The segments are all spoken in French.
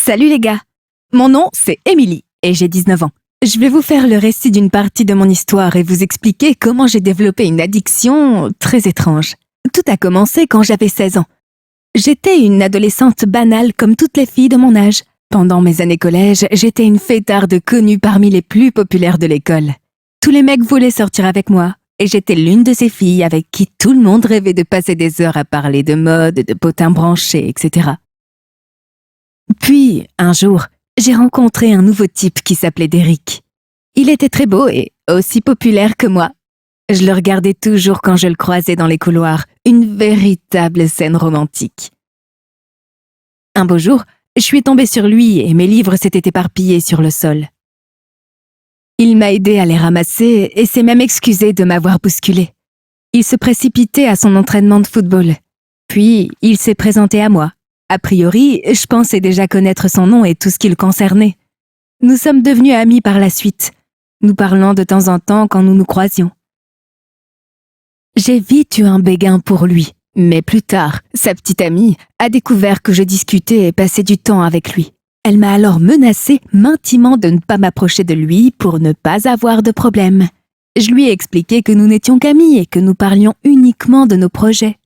Salut les gars, mon nom c'est Émilie et j'ai 19 ans. Je vais vous faire le récit d'une partie de mon histoire et vous expliquer comment j'ai développé une addiction très étrange. Tout a commencé quand j'avais 16 ans. J'étais une adolescente banale comme toutes les filles de mon âge. Pendant mes années collège, j'étais une fêtarde connue parmi les plus populaires de l'école. Tous les mecs voulaient sortir avec moi et j'étais l'une de ces filles avec qui tout le monde rêvait de passer des heures à parler de mode, de potins branchés, etc. Puis, un jour, j'ai rencontré un nouveau type qui s'appelait Derrick. Il était très beau et aussi populaire que moi. Je le regardais toujours quand je le croisais dans les couloirs, une véritable scène romantique. Un beau jour, je suis tombée sur lui et mes livres s'étaient éparpillés sur le sol. Il m'a aidé à les ramasser et s'est même excusé de m'avoir bousculé. Il se précipitait à son entraînement de football. Puis, il s'est présenté à moi. A priori, je pensais déjà connaître son nom et tout ce qui le concernait. Nous sommes devenus amis par la suite, nous parlant de temps en temps quand nous nous croisions. J'ai vite eu un béguin pour lui, mais plus tard, sa petite amie a découvert que je discutais et passais du temps avec lui. Elle m'a alors menacée, m'intimant de ne pas m'approcher de lui pour ne pas avoir de problème. Je lui ai expliqué que nous n'étions qu'amis et que nous parlions uniquement de nos projets.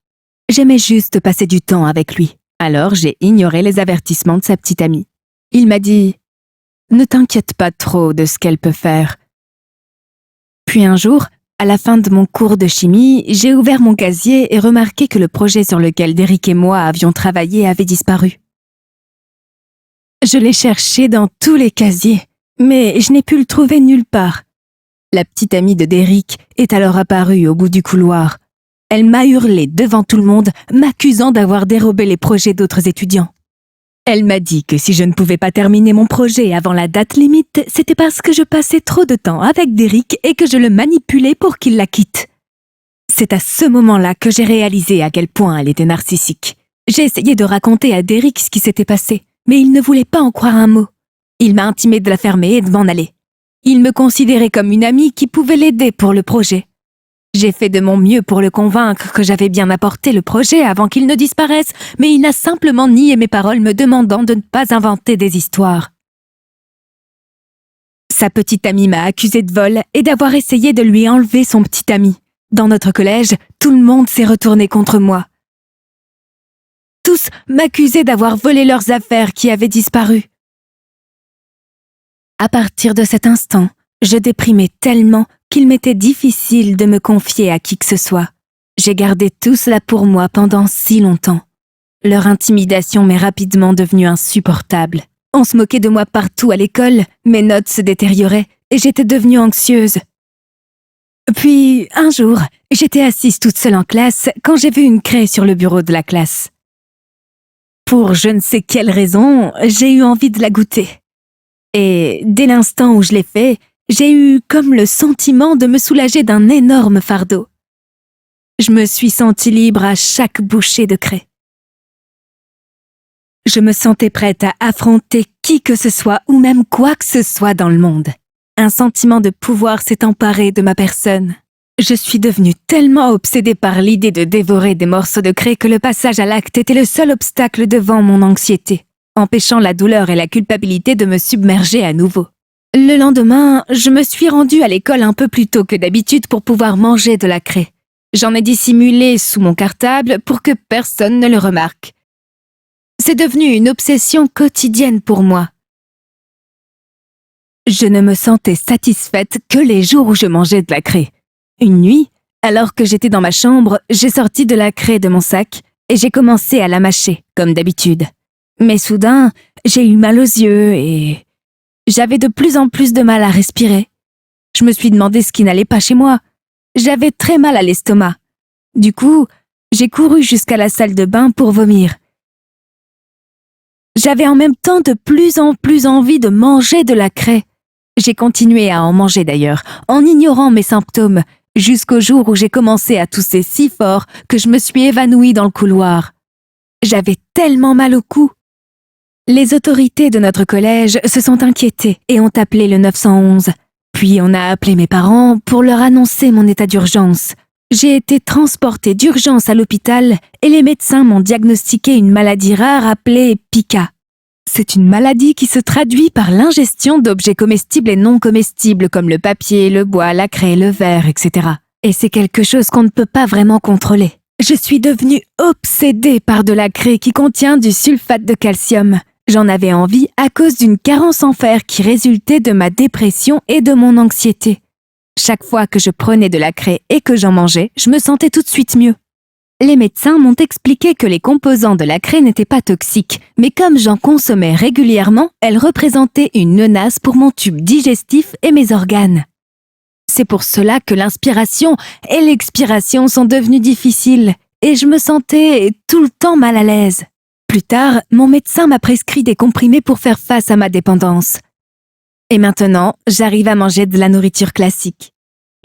J'aimais juste passer du temps avec lui. Alors j'ai ignoré les avertissements de sa petite amie. Il m'a dit « Ne t'inquiète pas trop de ce qu'elle peut faire. » Puis un jour, à la fin de mon cours de chimie, j'ai ouvert mon casier et remarqué que le projet sur lequel Derrick et moi avions travaillé avait disparu. Je l'ai cherché dans tous les casiers, mais je n'ai pu le trouver nulle part. La petite amie de Derrick est alors apparue au bout du couloir. Elle m'a hurlé devant tout le monde, m'accusant d'avoir dérobé les projets d'autres étudiants. Elle m'a dit que si je ne pouvais pas terminer mon projet avant la date limite, c'était parce que je passais trop de temps avec Derrick et que je le manipulais pour qu'il la quitte. C'est à ce moment-là que j'ai réalisé à quel point elle était narcissique. J'ai essayé de raconter à Derrick ce qui s'était passé, mais il ne voulait pas en croire un mot. Il m'a intimé de la fermer et de m'en aller. Il me considérait comme une amie qui pouvait l'aider pour le projet. J'ai fait de mon mieux pour le convaincre que j'avais bien apporté le projet avant qu'il ne disparaisse, mais il a simplement nié mes paroles me demandant de ne pas inventer des histoires. Sa petite amie m'a accusée de vol et d'avoir essayé de lui enlever son petit ami. Dans notre collège, tout le monde s'est retourné contre moi. Tous m'accusaient d'avoir volé leurs affaires qui avaient disparu. À partir de cet instant, je déprimais tellement qu'il m'était difficile de me confier à qui que ce soit. J'ai gardé tout cela pour moi pendant si longtemps. Leur intimidation m'est rapidement devenue insupportable. On se moquait de moi partout à l'école, mes notes se détérioraient et j'étais devenue anxieuse. Puis, un jour, j'étais assise toute seule en classe quand j'ai vu une craie sur le bureau de la classe. Pour je ne sais quelle raison, j'ai eu envie de la goûter. Et dès l'instant où je l'ai fait, j'ai eu comme le sentiment de me soulager d'un énorme fardeau. Je me suis sentie libre à chaque bouchée de craie. Je me sentais prête à affronter qui que ce soit ou même quoi que ce soit dans le monde. Un sentiment de pouvoir s'est emparé de ma personne. Je suis devenue tellement obsédée par l'idée de dévorer des morceaux de craie que le passage à l'acte était le seul obstacle devant mon anxiété, empêchant la douleur et la culpabilité de me submerger à nouveau. Le lendemain, je me suis rendue à l'école un peu plus tôt que d'habitude pour pouvoir manger de la craie. J'en ai dissimulé sous mon cartable pour que personne ne le remarque. C'est devenu une obsession quotidienne pour moi. Je ne me sentais satisfaite que les jours où je mangeais de la craie. Une nuit, alors que j'étais dans ma chambre, j'ai sorti de la craie de mon sac et j'ai commencé à la mâcher, comme d'habitude. Mais soudain, j'ai eu mal aux yeux et j'avais de plus en plus de mal à respirer. Je me suis demandé ce qui n'allait pas chez moi. J'avais très mal à l'estomac. Du coup, j'ai couru jusqu'à la salle de bain pour vomir. J'avais en même temps de plus en plus envie de manger de la craie. J'ai continué à en manger d'ailleurs, en ignorant mes symptômes, jusqu'au jour où j'ai commencé à tousser si fort que je me suis évanouie dans le couloir. J'avais tellement mal au cou. Les autorités de notre collège se sont inquiétées et ont appelé le 911. Puis on a appelé mes parents pour leur annoncer mon état d'urgence. J'ai été transportée d'urgence à l'hôpital et les médecins m'ont diagnostiqué une maladie rare appelée Pica. C'est une maladie qui se traduit par l'ingestion d'objets comestibles et non comestibles comme le papier, le bois, la craie, le verre, etc. Et c'est quelque chose qu'on ne peut pas vraiment contrôler. Je suis devenue obsédée par de la craie qui contient du sulfate de calcium. J'en avais envie à cause d'une carence en fer qui résultait de ma dépression et de mon anxiété. Chaque fois que je prenais de la craie et que j'en mangeais, je me sentais tout de suite mieux. Les médecins m'ont expliqué que les composants de la craie n'étaient pas toxiques, mais comme j'en consommais régulièrement, elles représentaient une menace pour mon tube digestif et mes organes. C'est pour cela que l'inspiration et l'expiration sont devenues difficiles, et je me sentais tout le temps mal à l'aise. Plus tard, mon médecin m'a prescrit des comprimés pour faire face à ma dépendance. Et maintenant, j'arrive à manger de la nourriture classique.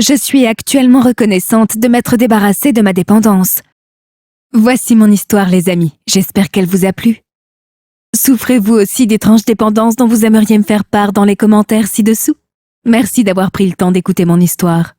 Je suis actuellement reconnaissante de m'être débarrassée de ma dépendance. Voici mon histoire, les amis. J'espère qu'elle vous a plu. Souffrez-vous aussi d'étranges dépendances dont vous aimeriez me faire part dans les commentaires ci-dessous? Merci d'avoir pris le temps d'écouter mon histoire.